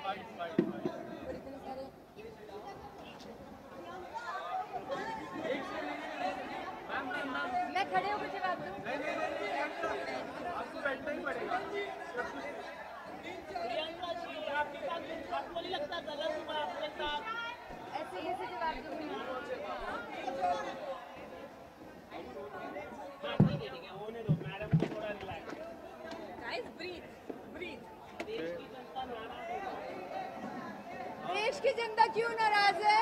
और इतने सारे मैं खड़े होकर जवाब दूं? आपको बैठना ही पड़ेगा। प्रियंका जी आपके साथ आपको नहीं लगता गलत हुआ आपके साथ? ऐसे कैसे जवाब दूंगी? होने दो मैडम को थोड़ा रिलैक्स। Guys breathe breathe. देश की जनता नाराज है। देश की जनता क्यों नाराज है?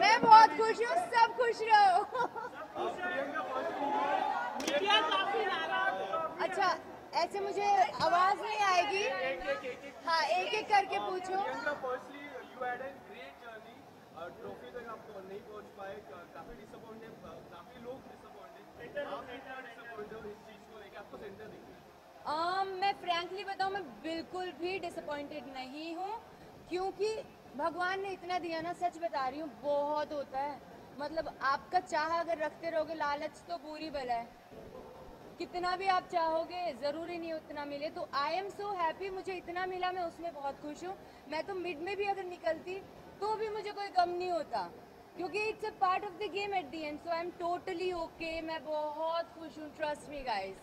मैं बहुत खुश हूँ, सब खुश रहो। मीडिया काफी नाराज है। अच्छा ऐसे मुझे आवाज नहीं आएगी। हाँ एक एक करके पूछो। Firstly you had a great journey, trophy तक आप नहीं पहुंच पाए, काफी डिसअपॉइंटेड, काफी लोग डिसअपॉइंटेड, आप कितना डिसअपॉइंटेड हो इस चीज को लेकर? आपको सेंटर देखिए। मैं फ्रैंकली बताऊँ, मैं बिल्कुल भी डिसअपॉइंटेड नहीं हूँ, क्योंकि भगवान ने इतना दिया ना, सच बता रही हूँ, बहुत होता है। मतलब आपका चाह अगर रखते रहोगे, लालच तो बुरी बला है, कितना भी आप चाहोगे ज़रूरी नहीं उतना मिले। तो आई एम सो हैप्पी, मुझे इतना मिला, मैं उसमें बहुत खुश हूँ। मैं तो मिड में भी अगर निकलती तो भी मुझे कोई गम नहीं होता, क्योंकि it's a part of the game at the and. So I am totally okay, मैं बहुत खुश हूँ, ट्रस्ट मी गाइस।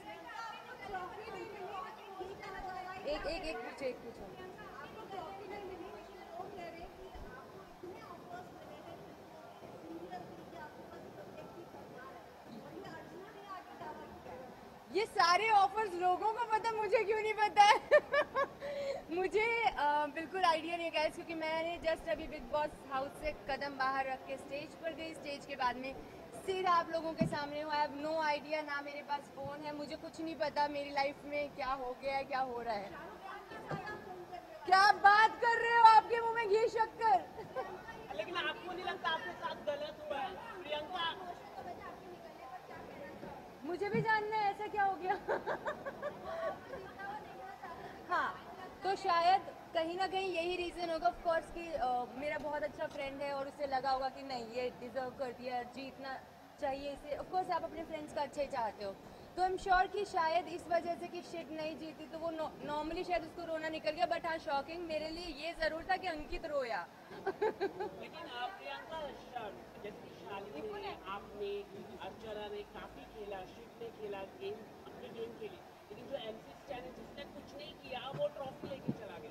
एक एक एक पूछो, एक पूछो। ये सारे ऑफर्स लोगों को पता, मुझे क्यों नहीं पता है? मुझे बिल्कुल आइडिया नहीं है गाइस, क्योंकि मैंने जस्ट अभी बिग बॉस हाउस से कदम बाहर रख के स्टेज पर गई। स्टेज के बाद में सीधा आप लोगों के सामने हूँ। आई हैव नो आइडिया, ना मेरे पास फ़ोन है, मुझे कुछ नहीं पता मेरी लाइफ में क्या हो गया है, क्या हो रहा है। क्या बात कर रहे हो? आपके मुंह में घी शक्कर। लेकिन आपको नहीं लगता आपके साथ गलत हुआ है? प्रियंका मुझे भी जानना है ऐसा क्या हो गया। हाँ तो शायद कहीं ना कहीं यही रीज़न होगा ऑफ कोर्स कि मेरा बहुत अच्छा फ्रेंड है और उसे लगा होगा कि नहीं ये डिजर्व करती है, जीतना चाहिए इसे। ऑफ कोर्स आप अपने फ्रेंड्स का अच्छा ही चाहते हो, तो आई एम श्योर कि शायद इस वजह से कि शिट नहीं जीती तो वो नॉर्मली शायद उसको रोना निकल गया। बट हाँ शॉकिंग मेरे लिए ये ज़रूर था कि अंकित रोया। लेकिन प्रियंका जैसे शालिनी ने, आपने, अर्चना ने काफी खेला, शिव ने खेला गेम, अपनी गेम खेली, लेकिन जो एमसी स्टैन है जिसने कुछ नहीं किया वो ट्रॉफी लेके चला गया।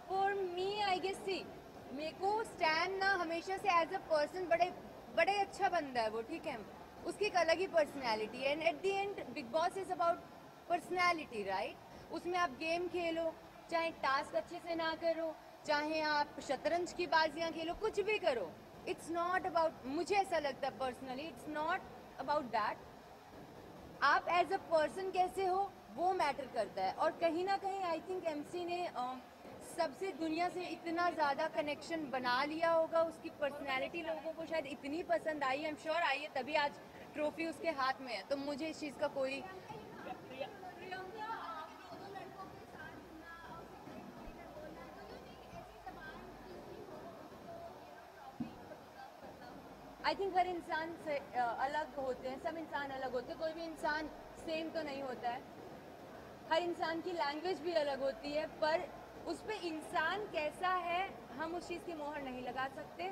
फॉर मी आई गेस सी, मेरे को स्टैन ना हमेशा से एज अ पर्सन बड़े बड़े अच्छा बंदा है वो, ठीक है, उसकी एक अलग ही पर्सनैलिटी है। And eight the and big boss is about personality right. उसमें आप गेम खेलो, चाहे टास्क अच्छे से ना करो, चाहे आप शतरंज की बाजियां खेलो, कुछ भी करो, इट्स नॉट अबाउट, मुझे ऐसा लगता है personally, it's not about that. आप एज अ पर्सन कैसे हो वो मैटर करता है। और कहीं ना कहीं आई थिंक एमसी ने सबसे दुनिया से इतना ज़्यादा कनेक्शन बना लिया होगा, उसकी पर्सनैलिटी लोगों को शायद इतनी पसंद आई, आई एम श्योर आई है, तभी आज ट्रॉफी उसके हाथ में है। तो मुझे इस चीज़ का कोई आई थिंक हर इंसान से अलग होते हैं, सब इंसान अलग होते हैं, कोई भी इंसान सेम तो नहीं होता है। हर इंसान की लैंग्वेज भी अलग होती है, पर उस पर इंसान कैसा है हम उस चीज़ की मोहर नहीं लगा सकते।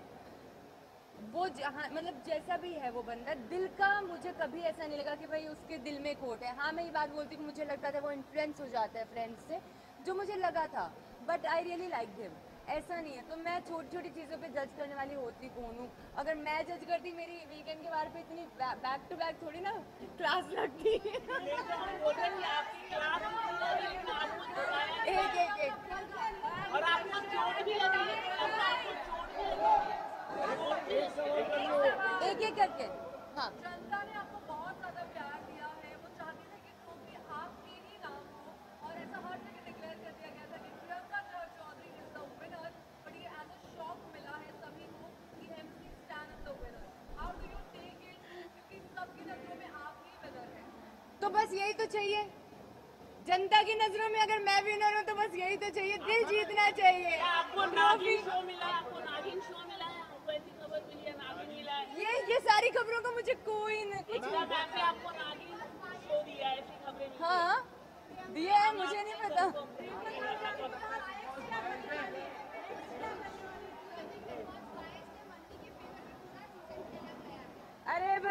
वो जहाँ मतलब जैसा भी है वो बंदा, दिल का मुझे कभी ऐसा नहीं लगा कि भाई उसके दिल में खोट है। हाँ मैं ये बात बोलती हूँ कि मुझे लगता था वो इन्फ्लुएंस हो जाता है फ्रेंड्स से, जो मुझे लगा था, but I really like him. ऐसा नहीं है, तो मैं छोटी छोटी चीज़ों पे जज करने वाली होती कौन हूँ? अगर मैं जज करती, मेरी वीकेंड के बार पे इतनी बैक टू बैक थोड़ी ना क्लास लगती। एक एक एक और आपको चोट भी लगी है, आपको चोट भी लगी है। एक एक करके। हाँ जनता ने आपको बहुत ज्यादा प्यार दिया है, वो चाहती थी कि ट्रॉफी आपकी ही नाम हो, और ऐसा हर जगह डिक्लेयर कर दिया गया था कि Priyanka Chaudhary is the winner, but ये एज अ शॉक मिला है सभी को कि MC Stan is the winner. How do you take it, क्योंकि सबकी नजरों में आप ही विनर है। तो बस यही तो चाहिए जनता की नजरों में, अगर मैं विनर हूँ तो बस यही तो चाहिए, दिल जीतना चाहिए। आपको नागिन शो मिला, आपको नागिन शो मिला है, आपको ऐसी खबर मिली है नागिन मिला है। ये सारी खबरों का मुझे कोई नहीं। एग्जाम पे आपको नागिन शो दिया है, ऐसी खबरें मिली हैं। हाँ दिया है, मुझे नहीं पता।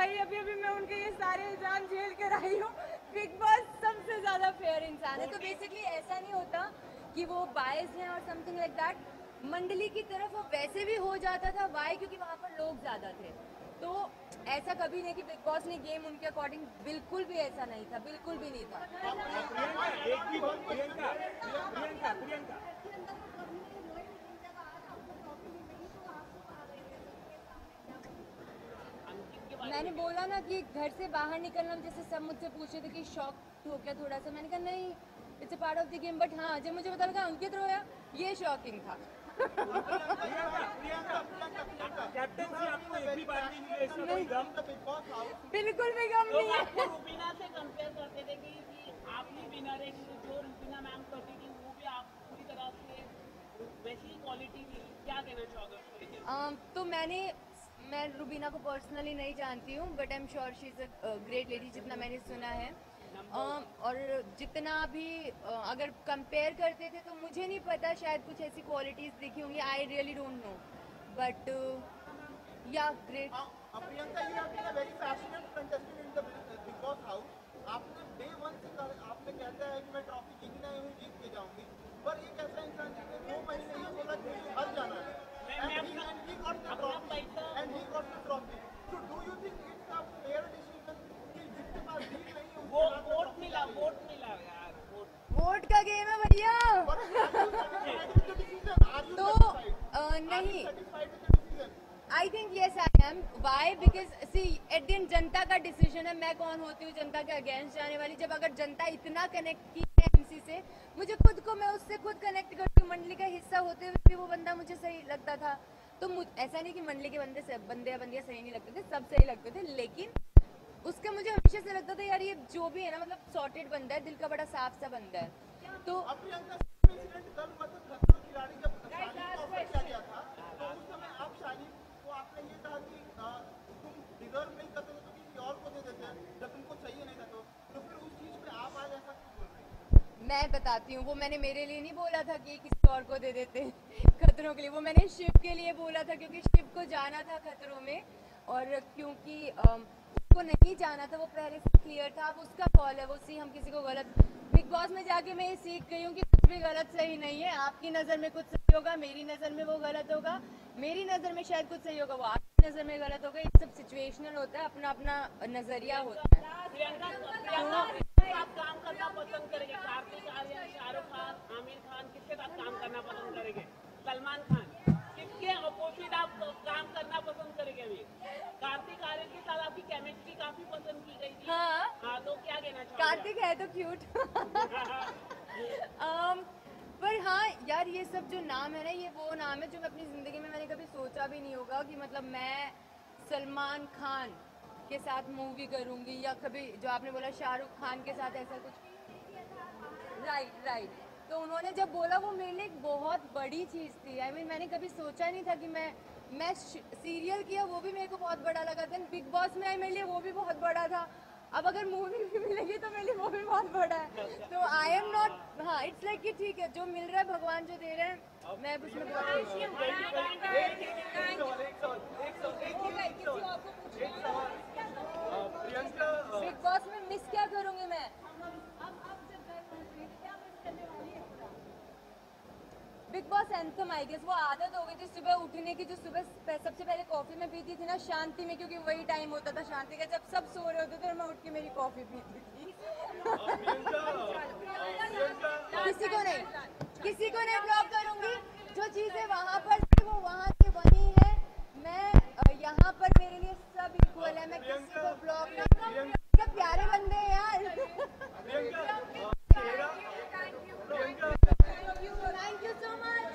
भाई अभी अभी मैं उनके ये सारे इल्जाम झेल कर आई हूँ। बिग बॉस सबसे ज्यादा फेयर इंसान है। तो बेसिकली ऐसा नहीं होता कि वो बायस हैं और समथिंग लाइक दैट। मंडली की तरफ वो वैसे भी हो जाता था। वाई? क्योंकि वहाँ पर लोग ज्यादा थे। तो ऐसा कभी नहीं कि बिग बॉस ने गेम उनके अकॉर्डिंग, बिल्कुल भी ऐसा नहीं था, बिल्कुल भी नहीं था। मैंने बोला ना कि घर से बाहर निकलना, जैसे सब मुझसे पूछे थे कि शॉक हो क्या थोड़ा सा, मैंने कहा नहीं, it's a part of the game. But हाँ, जब मुझे पता लगा अंकित रोया, ये शॉकिंग था। बिल्कुल भी गम नहीं है। रुबीना से कंपेयर करते थे कि आप ही विनर है, जो रुबीना मैम करती थी वो भी आप पूरी तरह से वैसी क्वालिटी थी। क्या कहना चाहोगे उसको लेकर? तो मैं रुबीना को पर्सनली नहीं जानती हूँ, but I am sure she is a great lady, जितना मैंने सुना है। और जितना भी अगर कंपेयर करते थे तो मुझे नहीं पता, शायद कुछ ऐसी क्वालिटीज़ दिखी होंगी, I really don't know, but yeah great. Priyanka, you have been a very passionate contestant in the Big Boss house. आपने डे वन से आपने कहता है कि मैं ट्रॉफी जीतना ही हूँ, जीत के जाऊंगी, पर एक ऐसा इंसान जिसने 2 महीने ही बोला कि मुझे हार जाना है, and he got the trophy. So do you think it's a fair decision कि जिसके पास जीत नहीं है वो वोट मिला यार, वोट का गेम है भैया। तो नहीं, I think yes I am. Why? Because see at the end जनता का डिसीजन है, मैं कौन होती हूँ जनता के अगेंस्ट जाने वाली। जब अगर जनता इतना कनेक्ट की है एमसी से, मुझे खुद को, मैं उससे खुद कनेक्ट करती हूँ। मंडली का हिस्सा होते हुए भी वो बंदा मुझे सही लगता था। तो ऐसा नहीं कि मंडली के बंदे या बंदियाँ सही नहीं लगते थे, सब सही लगते थे, लेकिन उसका मुझे हमेशा से लगता था यार ये जो भी है ना, मतलब सॉर्टेड बंदा है, दिल का बड़ा साफ सा बंदा है। तो मैं बताती हूँ, वो मैंने मेरे लिए नहीं बोला था कि किसी और को दे देते खतरों के लिए, वो मैंने शिव के लिए बोला था, क्योंकि शिव को जाना था खतरों में, और क्योंकि उसको नहीं जाना था, वो पहले से क्लियर था। अब उसका कॉल है, वो सी हम किसी को गलत। बिग बॉस में जाके मैं ये सीख गई हूँ कि कुछ भी गलत सही नहीं है। आपकी नज़र में कुछ सही होगा, मेरी नज़र में वो गलत होगा, मेरी नज़र में शायद कुछ सही होगा, वो आपकी नज़र में गलत होगा। ये सब सिचुएशनल होता है, अपना अपना नज़रिया होता है। प्रियंका आप काम करना पसंद करेंगे? कार्तिक आर्यन, शाहरुख खान, आमिर खान, किसके साथ काम करना पसंद करेंगे? सलमान खान, किसके अपोजिट आप काम करना पसंद करेंगे? अभी कार्तिक आर्यन के साथ आपकी केमिस्ट्री काफी पसंद की गई थी। हाँ, तो क्या कहना चाहोगे? कार्तिक है तो क्यूट। पर हाँ यार, ये सब जो नाम है ना, ये वो नाम है जो मैं अपनी ज़िंदगी में मैंने कभी सोचा भी नहीं होगा कि मतलब मैं सलमान खान के साथ मूवी करूँगी, या कभी जो आपने बोला शाहरुख खान के साथ ऐसा कुछ। राइट। तो उन्होंने जब बोला, वो मेरे लिए एक बहुत बड़ी चीज़ थी। आई मीन मैंने कभी सोचा नहीं था कि मैं सीरियल किया, वो भी मेरे को बहुत बड़ा लगा था। बिग बॉस में आई, मेरे लिए वो भी बहुत बड़ा था। अब अगर मूवी भी मिलेगी तो मेरे लिए वो भी बहुत बड़ा है। तो आई एम नॉट, हाँ, इट्स लाइक कि ठीक है, जो मिल रहा है भगवान जो दे रहे हैं, मैं उसमें बहुत खुश हूँ। बिग बॉस में मिस क्या करूँगी मैं? Bigg Boss anthem, I guess वो आदत हो गई थी सुबह उठने की, जो सुबह सबसे पहले कॉफी में पीती थी ना शांति में, क्योंकि वही टाइम होता था शांति का, जब सब सो रहे होते थे और मैं उठ के मेरी कॉफी पीती थी। किसी को नहीं ब्लॉक करूंगी। जो चीजें वहाँ पर थी वो वहाँ की वही है। मैं यहाँ पर मेरे लिए सब इक्वल है, मैं किसी को ब्लॉक नहीं। सब प्यारे बंदे हैं यार। Thank you so much.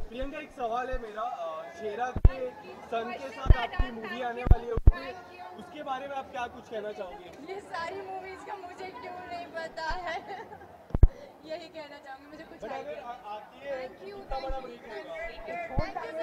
Priyanka, एक सवाल है मेरा। शेरा के सन के साथ आपकी मूवी आने वाली है, उसके बारे में आप क्या कुछ कहना चाहोगे? ये सारी मूवीज का मुझे क्यों नहीं पता है। यही कहना चाहूंगी, मुझे कुछ आती है, कितना बड़ा ब्रेक होगा?